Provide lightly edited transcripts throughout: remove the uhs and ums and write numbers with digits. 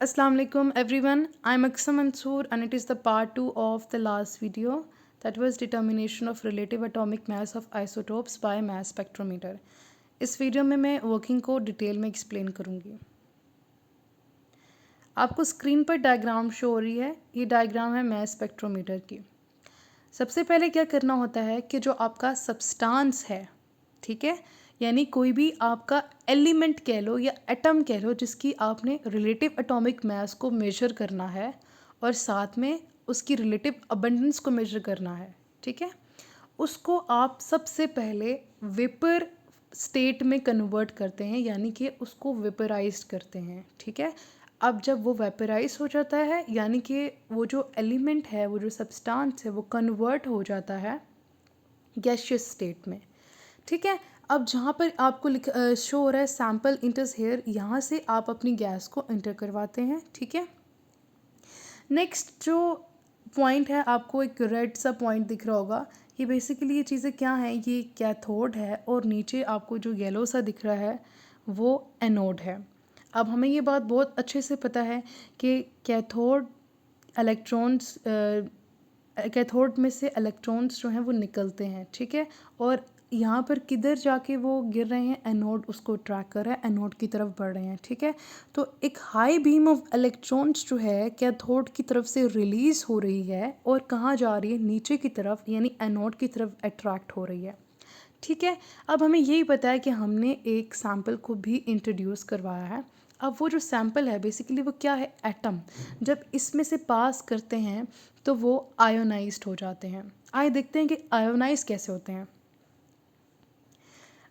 Assalamu alaikum everyone. I'm Aqsa Mansoor and it is the part 2 of the last video that was determination of relative atomic mass of isotopes by mass spectrometer. इस video में मैं working को detail में explain करूँगी। आपको screen पर diagram show हो रही है। ये डायग्राम है मास स्पेक्ट्रोमीटर की। सबसे पहले क्या करना होता है कि जो आपका सब्सटेंस है, ठीक है, यानी कोई भी आपका एलिमेंट कह लो या एटम कह लो जिसकी आपने रिलेटिव एटॉमिक मास को मेजर करना है और साथ में उसकी रिलेटिव अबंडेंस को मेजर करना है, ठीक है, उसको आप सबसे पहले वेपर स्टेट में कन्वर्ट करते हैं, यानी कि उसको वेपराइज करते हैं, ठीक है। अब जब वो वेपराइज हो जाता है यानी कि वो जो एलिमेंट है, वो जो सब्सटेंस है, वो कन्वर्ट हो जाता है गैसियस स्टेट में, ठीक है। अब जहाँ पर आपको शो हो रहा है सैम्पल इंटर्स हेयर, यहाँ से आप अपनी गैस को इंटर करवाते हैं, ठीक है। नेक्स्ट जो पॉइंट है, आपको एक रेड सा पॉइंट दिख रहा होगा। ये बेसिकली ये चीज़ें क्या हैं, ये कैथोड है और नीचे आपको जो येलो सा दिख रहा है वो एनोड है। अब हमें ये बात बहुत अच्छे से पता है कि कैथोड इलेक्ट्रॉन्स कैथोड में से इलेक्ट्रॉन्स जो हैं वो निकलते हैं, ठीक है, और यहाँ पर किधर जाके वो गिर रहे हैं, एनोड उसको ट्रैक कर रहा है, एनोड की तरफ बढ़ रहे हैं, ठीक है। तो एक हाई बीम ऑफ इलेक्ट्रॉन्स जो है कैथोड की तरफ से रिलीज़ हो रही है और कहाँ जा रही है, नीचे की तरफ, यानी एनोड की तरफ अट्रैक्ट हो रही है, ठीक है। अब हमें यही पता है कि हमने एक सैम्पल को भी इंट्रोड्यूस करवाया है। अब वो जो सैम्पल है बेसिकली वो क्या है, एटम। जब इसमें से पास करते हैं तो वो आयोनाइज्ड हो जाते हैं। आइए देखते हैं कि आयोनाइज कैसे होते हैं।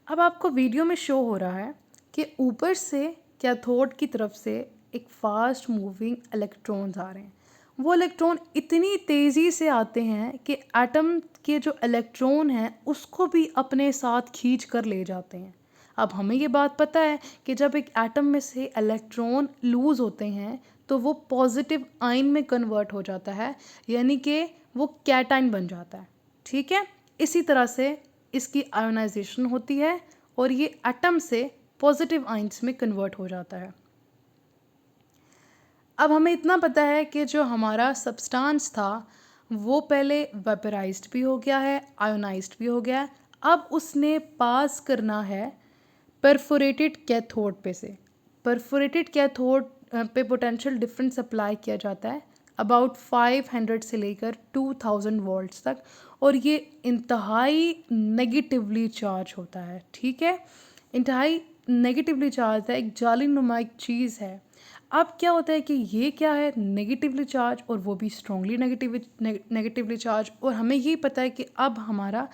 अब आपको वीडियो में शो हो रहा है कि ऊपर से कैथोड की तरफ से एक फास्ट मूविंग इलेक्ट्रॉन्स आ रहे हैं। वो इलेक्ट्रॉन इतनी तेज़ी से आते हैं कि एटम के जो इलेक्ट्रॉन हैं उसको भी अपने साथ खींच कर ले जाते हैं। अब हमें ये बात पता है कि जब एक एटम में से इलेक्ट्रॉन लूज़ होते हैं तो वो पॉजिटिव आयन में कन्वर्ट हो जाता है, यानी कि वो कैटायन बन जाता है, ठीक है। इसी तरह से इसकी आयोनाइजेशन होती है और ये एटम से पॉजिटिव आयंस में कन्वर्ट हो जाता है। अब हमें इतना पता है कि जो हमारा सब्सटेंस था वो पहले वेपराइज्ड भी हो गया है, आयोनाइज्ड भी हो गया है। अब उसने पास करना है परफोरेटेड कैथोड पे से। परफोरेटेड कैथोड पे पोटेंशियल डिफरेंस अप्लाई किया जाता है अबाउट 500 से लेकर 2000 वोल्ट्स तक, और ये इंतहाई नेगेटिवली चार्ज होता है, ठीक है। इंतहाई नेगेटिवली चार्ज है, एक जाली नुमा एक चीज़ है। अब क्या होता है कि ये क्या है, नेगेटिवली चार्ज, और वो भी स्ट्रॉन्गली नेगेटिवली चार्ज। और हमें यही पता है कि अब हमारा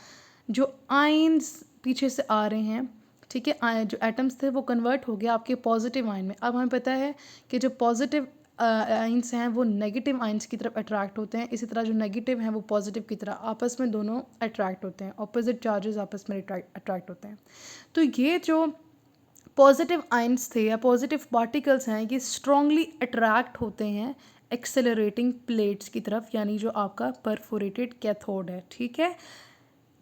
जो आयंस पीछे से आ रहे हैं, ठीक है, जो एटम्स थे वो कन्वर्ट हो गया आपके पॉजिटिव आयन में। अब हमें पता है कि जो पॉजिटिव आयंस हैं वो नेगेटिव आयंस की तरफ अट्रैक्ट होते हैं, इसी तरह जो नेगेटिव हैं वो पॉजिटिव की तरफ आपस में दोनों अट्रैक्ट होते हैं, ऑपोजिट चार्जेस आपस में अट्रैक्ट होते हैं। तो ये जो पॉजिटिव आयंस थे या पॉजिटिव पार्टिकल्स हैं, ये स्ट्रांगली अट्रैक्ट होते हैं एक्सेलरेटिंग प्लेट्स की तरफ, यानी जो आपका परफोरेटेड कैथोड है, ठीक है।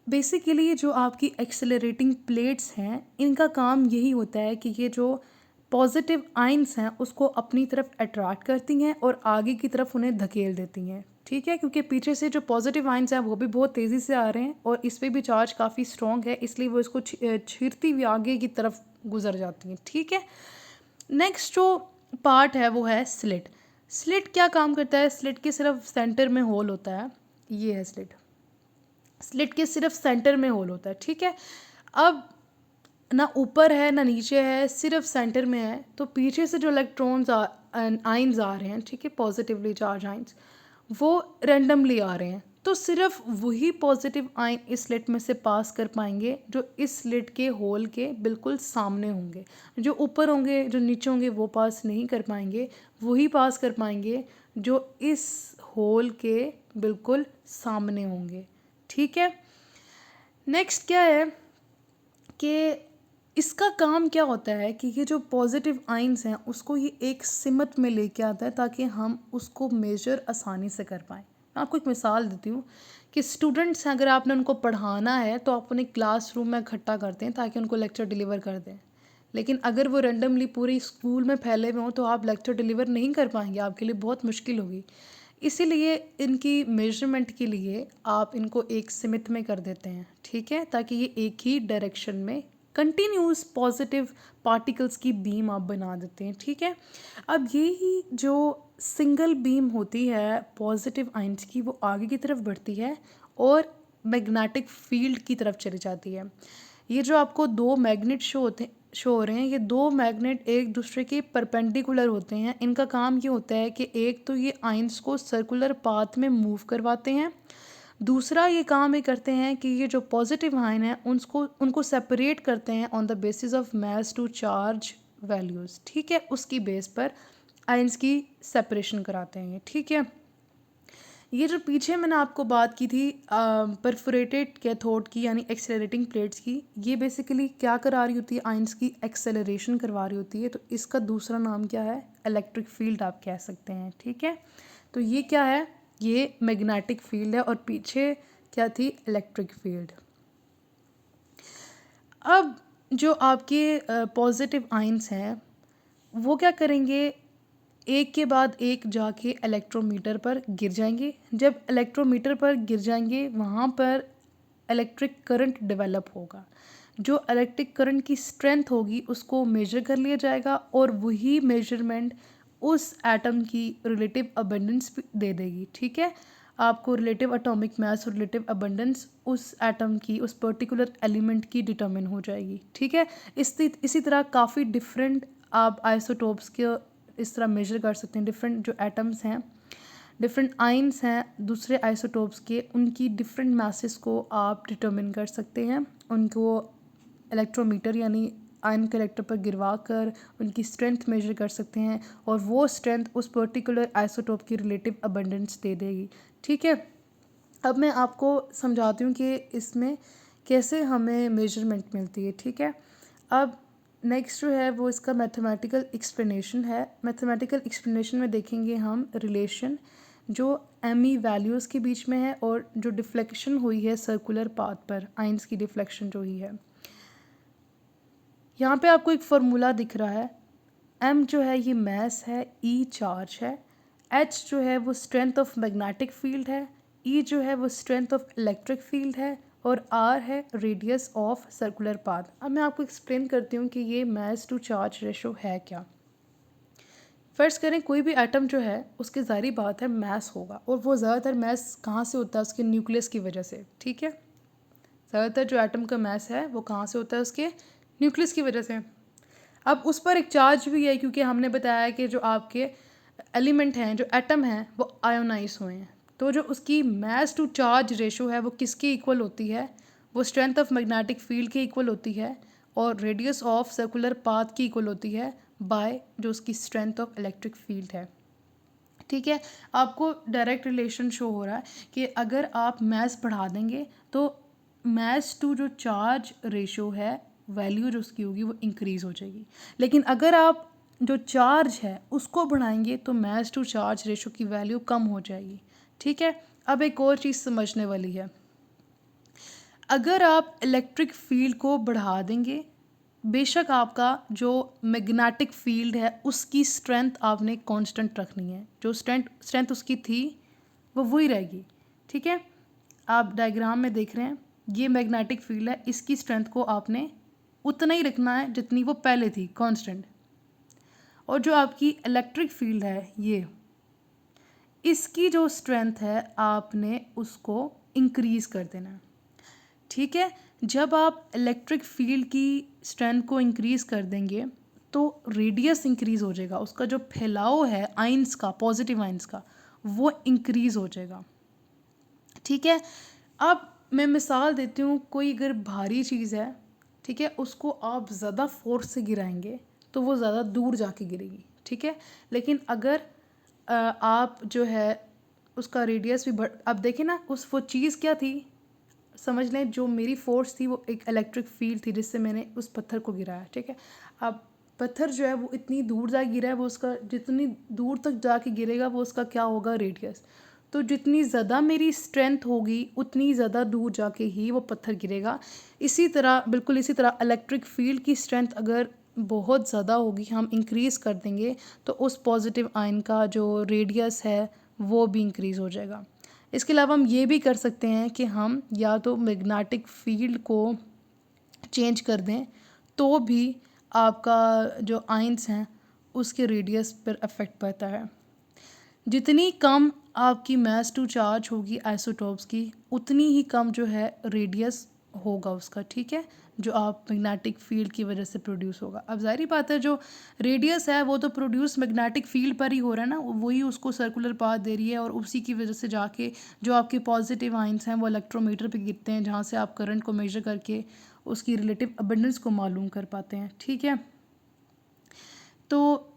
बेसिकली जो आपकी एक्सेलरेटिंग प्लेट्स हैं इनका काम यही होता है कि ये जो पॉजिटिव आयंस हैं उसको अपनी तरफ अट्रैक्ट करती हैं और आगे की तरफ उन्हें धकेल देती हैं, ठीक है, क्योंकि पीछे से जो पॉजिटिव आयंस हैं वो भी बहुत तेज़ी से आ रहे हैं और इस पर भी चार्ज काफ़ी स्ट्रॉन्ग है, इसलिए वो इसको छीरती हुई आगे की तरफ गुजर जाती हैं, ठीक है। नेक्स्ट जो पार्ट है वो है स्लिट। स्लिट क्या काम करता है, स्लिट के सिर्फ सेंटर में होल होता है, ये है स्लिट। स्लिट के सिर्फ सेंटर में होल होता है, ठीक है। अब ना ऊपर है ना नीचे है, सिर्फ सेंटर में है, तो पीछे से जो इलेक्ट्रॉन्स आइंस आ रहे हैं, ठीक है, पॉजिटिवली चार्ज आइंस, वो रेंडमली आ रहे हैं, तो सिर्फ वही पॉजिटिव आयन इस स्लिट में से पास कर पाएंगे जो इस स्लिट के होल के बिल्कुल सामने होंगे। जो ऊपर होंगे, जो नीचे होंगे, वो पास नहीं कर पाएंगे, वही पास कर पाएंगे जो इस होल के बिल्कुल सामने होंगे, ठीक है। नेक्स्ट क्या है कि इसका काम क्या होता है कि ये जो पॉजिटिव आयंस हैं उसको ये एक सिमत में लेके आता है ताकि हम उसको मेजर आसानी से कर पाएँ। मैं आपको एक मिसाल देती हूँ कि स्टूडेंट्स हैं, अगर आपने उनको पढ़ाना है तो आप उन्हें क्लासरूम में इकट्ठा करते हैं ताकि उनको लेक्चर डिलीवर कर दें। लेकिन अगर वो रैंडमली पूरे स्कूल में फैले हुए हों तो आप लेक्चर डिलीवर नहीं कर पाएंगे, आपके लिए बहुत मुश्किल होगी। इसीलिए इनकी मेजरमेंट के लिए आप इनको एक सीमित में कर देते हैं, ठीक है, ताकि ये एक ही डायरेक्शन में कंटिन्यूस पॉजिटिव पार्टिकल्स की बीम आप बना देते हैं, ठीक है। अब यही जो सिंगल बीम होती है पॉजिटिव आयंस की, वो आगे की तरफ बढ़ती है और मैग्नेटिक फील्ड की तरफ चली जाती है। ये जो आपको दो मैग्नेट शो हो रहे हैं, ये दो मैग्नेट एक दूसरे के परपेंडिकुलर होते हैं। इनका काम ये होता है कि एक तो ये आयंस को सर्कुलर पाथ में मूव करवाते हैं, दूसरा ये काम ये करते हैं कि ये जो पॉजिटिव आयन है उनको सेपरेट करते हैं on the basis of mass to charge values, ठीक है, उसकी बेस पर आयंस की सेपरेशन कराते हैं, ठीक है। ये जो पीछे मैंने आपको बात की थी परफोरेटेड कैथोड की यानी एक्सेलरेटिंग प्लेट्स की, ये बेसिकली क्या करा रही होती है, आयंस की एक्सेलरेशन करवा रही होती है। तो इसका दूसरा नाम क्या है, इलेक्ट्रिक फील्ड आप कह सकते हैं, ठीक है। तो ये क्या है, ये मैग्नेटिक फील्ड है और पीछे क्या थी, इलेक्ट्रिक फील्ड। अब जो आपके पॉजिटिव आयंस हैं वो क्या करेंगे, एक के बाद एक जाके इलेक्ट्रोमीटर पर गिर जाएंगे। जब इलेक्ट्रोमीटर पर गिर जाएंगे वहाँ पर इलेक्ट्रिक करंट डेवलप होगा। जो इलेक्ट्रिक करंट की स्ट्रेंथ होगी उसको मेजर कर लिया जाएगा और वही मेजरमेंट उस एटम की रिलेटिव अबंडेंस दे देगी, ठीक है। आपको रिलेटिव एटॉमिक मास और रिलेटिव अबंडेंस उस एटम की, उस पर्टिकुलर एलिमेंट की डिटर्मिन हो जाएगी, ठीक है। इसी तरह काफ़ी डिफरेंट आप आइसोटोप्स के इस तरह मेजर कर सकते हैं। डिफरेंट जो एटम्स हैं, डिफरेंट आयंस हैं दूसरे आइसोटोप्स के, उनकी डिफरेंट मासेस को आप डिटर्मिन कर सकते हैं। उनको इलेक्ट्रोमीटर यानी आयन कलेक्टर पर गिरवा कर उनकी स्ट्रेंथ मेजर कर सकते हैं और वो स्ट्रेंथ उस पर्टिकुलर आइसोटोप की रिलेटिव अबंडेंस दे देगी, ठीक है। अब मैं आपको समझाती हूँ कि इसमें कैसे हमें मेजरमेंट मिलती है, ठीक है। अब नेक्स्ट जो है वो इसका मैथमेटिकल एक्सप्लेनेशन है। मैथमेटिकल एक्सप्लेनेशन में देखेंगे हम रिलेशन जो एमई वैल्यूज़ के बीच में है और जो डिफ्लेक्शन हुई है सर्कुलर पाथ पर, आयंस की डिफ्लेक्शन जो हुई है। यहाँ पे आपको एक फार्मूला दिख रहा है, एम जो है ये मास है, ई चार्ज है, एच जो है वो स्ट्रेंथ ऑफ मैग्नेटिक फील्ड है, ई जो है वो स्ट्रेंथ ऑफ इलेक्ट्रिक फील्ड है और आर है रेडियस ऑफ सर्कुलर पाथ। अब मैं आपको एक्सप्लेन करती हूँ कि ये मास टू चार्ज रेशो है क्या। फर्स्ट करें, कोई भी एटम जो है उसकी ज़ाहिरी बात है मास होगा और वो ज़्यादातर मास कहाँ से होता है, उसके न्यूक्लियस की वजह से, ठीक है। ज़्यादातर जो एटम का मास है वो कहाँ से होता है, उसके न्यूक्लियस की वजह से। अब उस पर एक चार्ज भी है क्योंकि हमने बताया कि जो आपके एलिमेंट हैं, जो एटम हैं, वो आयोनाइज हुए हैं। तो जो उसकी मास टू चार्ज रेशो है वो किसके इक्वल होती है, वो स्ट्रेंथ ऑफ मैग्नेटिक फील्ड के इक्वल होती है और रेडियस ऑफ सर्कुलर पाथ की इक्वल होती है बाय जो उसकी स्ट्रेंथ ऑफ इलेक्ट्रिक फील्ड है, ठीक है। आपको डायरेक्ट रिलेशन शो हो रहा है कि अगर आप मास बढ़ा देंगे तो मास टू जो चार्ज रेशो है वैल्यू जो उसकी होगी वो इंक्रीज़ हो जाएगी। लेकिन अगर आप जो चार्ज है उसको बढ़ाएंगे तो मास टू चार्ज रेशो की वैल्यू कम हो जाएगी, ठीक है। अब एक और चीज़ समझने वाली है, अगर आप इलेक्ट्रिक फील्ड को बढ़ा देंगे, बेशक आपका जो मैग्नेटिक फील्ड है उसकी स्ट्रेंथ आपने कांस्टेंट रखनी है, जो स्ट्रेंथ उसकी थी वो वही रहेगी, ठीक है। आप डायग्राम में देख रहे हैं ये मैग्नेटिक फील्ड है, इसकी स्ट्रेंथ को आपने उतना ही रखना है जितनी वो पहले थी, कांस्टेंट। और जो आपकी इलेक्ट्रिक फील्ड है ये, इसकी जो स्ट्रेंथ है आपने उसको इंक्रीज़ कर देना है, ठीक है। जब आप इलेक्ट्रिक फील्ड की स्ट्रेंथ को इंक्रीज़ कर देंगे तो रेडियस इंक्रीज़ हो जाएगा, उसका जो फैलाव है आइंस का, पॉजिटिव आइंस का, वो इंक्रीज़ हो जाएगा, ठीक है। अब मैं मिसाल देती हूँ, कोई अगर भारी चीज़ है, ठीक है, उसको आप ज़्यादा फोर्स से गिराएंगे तो वो ज़्यादा दूर जाके गिरेगी, ठीक है। लेकिन अगर आप जो है उसका रेडियस भी अब देखें ना, वो चीज़ क्या थी, समझ लें जो मेरी फोर्स थी वो एक इलेक्ट्रिक फील्ड थी जिससे मैंने उस पत्थर को गिराया, ठीक है। अब पत्थर जो है वो इतनी दूर जा गिरा है, वो उसका जितनी दूर तक जाके गिरेगा वो उसका क्या होगा, रेडियस। तो जितनी ज़्यादा मेरी स्ट्रेंथ होगी उतनी ज़्यादा दूर जाके ही वो पत्थर गिरेगा। इसी तरह, बिल्कुल इसी तरह इलेक्ट्रिक फील्ड की स्ट्रेंथ अगर बहुत ज़्यादा होगी, हम इंक्रीज़ कर देंगे, तो उस पॉजिटिव आयन का जो रेडियस है वो भी इंक्रीज़ हो जाएगा। इसके अलावा हम ये भी कर सकते हैं कि हम या तो मैग्नेटिक फील्ड को चेंज कर दें, तो भी आपका जो आयन्स हैं उसके रेडियस पर अफेक्ट पड़ता है। जितनी कम आपकी मास टू चार्ज होगी आइसोटोप्स की, उतनी ही कम जो है रेडियस होगा उसका, ठीक है, जो आप मैग्नेटिक फील्ड की वजह से प्रोड्यूस होगा। अब ज़ाहिर बात है जो रेडियस है वो तो प्रोड्यूस मैग्नेटिक फील्ड पर ही हो रहा है ना, वही उसको सर्कुलर पाथ दे रही है, और उसी की वजह से जाके जो आपके पॉजिटिव आयन्स हैं वो इलेक्ट्रोमीटर पे गिरते हैं, जहाँ से आप करंट को मेजर करके उसकी रिलेटिव अबंडेंस को मालूम कर पाते हैं, ठीक है। तो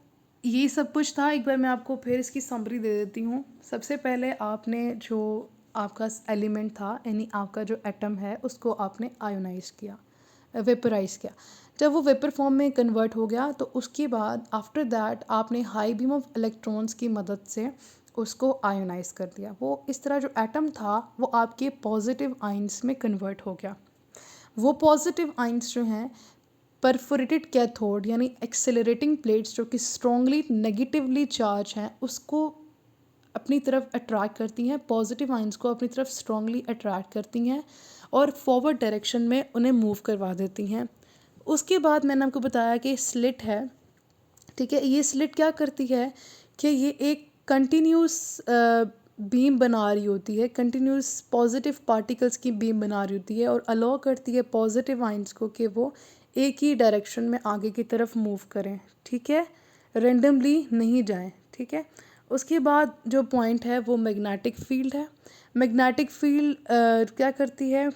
ये सब कुछ था। एक बार मैं आपको फिर इसकी समरी दे देती हूँ। सबसे पहले आपने जो आपका एलिमेंट था, यानी आपका जो एटम है, उसको आपने आयोनाइज किया, वेपराइज किया। जब वो वेपर फॉर्म में कन्वर्ट हो गया तो उसके बाद आफ्टर दैट आपने हाई बीम ऑफ इलेक्ट्रॉन्स की मदद से उसको आयोनाइज कर दिया। वो इस तरह जो एटम था वो आपके पॉजिटिव आइंस में कन्वर्ट हो गया। वो पॉजिटिव आइंस जो हैं परफोरेटेड कैथोड यानी एक्सेलरेटिंग प्लेट्स जो कि स्ट्रॉन्गली नेगेटिवली चार्ज हैं उसको अपनी तरफ अट्रैक्ट करती हैं, पॉजिटिव आइंस को अपनी तरफ स्ट्रॉन्गली अट्रैक्ट करती हैं और फॉरवर्ड डायरेक्शन में उन्हें मूव करवा देती हैं। उसके बाद मैंने आपको बताया कि स्लिट है, ठीक है। ये स्लिट क्या करती है कि ये एक कंटिन्यूस बीम बना रही होती है, कंटिन्यूस पॉजिटिव पार्टिकल्स की बीम बना रही होती है और अलाउ करती है पॉजिटिव आइंस को कि वो एक ही डायरेक्शन में आगे की तरफ मूव करें, ठीक है, रेंडमली नहीं जाएं, ठीक है। उसके बाद जो पॉइंट है वो मैग्नेटिक फील्ड है। मैग्नेटिक फील्ड क्या करती है,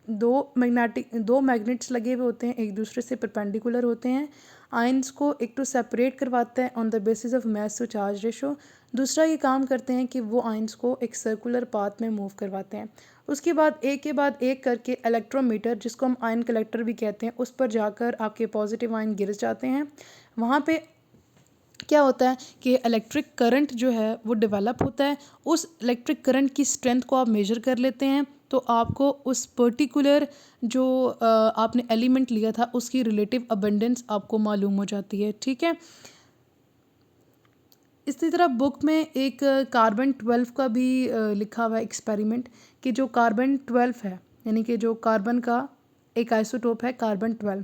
दो मैग्नेट्स लगे हुए होते हैं, एक दूसरे से परपेंडिकुलर होते हैं। आयंस को एक तो सेपरेट करवाता है on the basis of mass to charge ratio, दूसरा ये काम करते हैं कि वो आयंस को एक सर्कुलर पाथ में मूव करवाते हैं। उसके बाद एक करके इलेक्ट्रोमीटर, जिसको हम आयन कलेक्टर भी कहते हैं, उस पर जाकर आपके पॉजिटिव आयन गिर जाते हैं। वहाँ पे क्या होता है कि इलेक्ट्रिक करंट जो है वो डेवलप होता है। उस इलेक्ट्रिक करंट की स्ट्रेंथ को आप मेजर कर लेते हैं, तो आपको उस पर्टिकुलर जो आपने एलिमेंट लिया था उसकी रिलेटिव अबंडेंस आपको मालूम हो जाती है, ठीक है। इसी तरह बुक में एक कार्बन 12 का भी लिखा हुआ है एक्सपेरिमेंट, कि जो कार्बन 12 है, यानी कि जो कार्बन का एक आइसोटोप है कार्बन 12,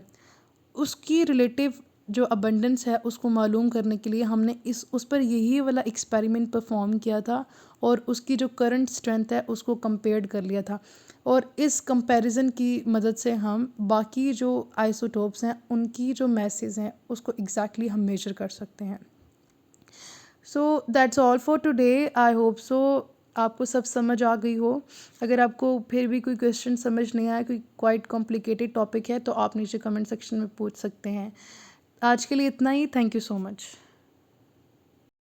उसकी रिलेटिव जो अबंडेंस है उसको मालूम करने के लिए हमने उस पर यही वाला एक्सपेरिमेंट परफॉर्म किया था और उसकी जो करंट स्ट्रेंथ है उसको कंपेयर्ड कर लिया था, और इस कंपैरिजन की मदद से हम बाकी जो आइसोटोप्स हैं उनकी जो मैसेज हैं उसको एग्जैक्टली हम मेजर कर सकते हैं। So that's all for today. I hope so आपको सब समझ आ गई हो। अगर आपको फिर भी कोई क्वेश्चन समझ नहीं आया, कोई क्वाइट कॉम्प्लिकेटेड टॉपिक है, तो आप नीचे कमेंट सेक्शन में पूछ सकते हैं। आज के लिए इतना ही। Thank you so much.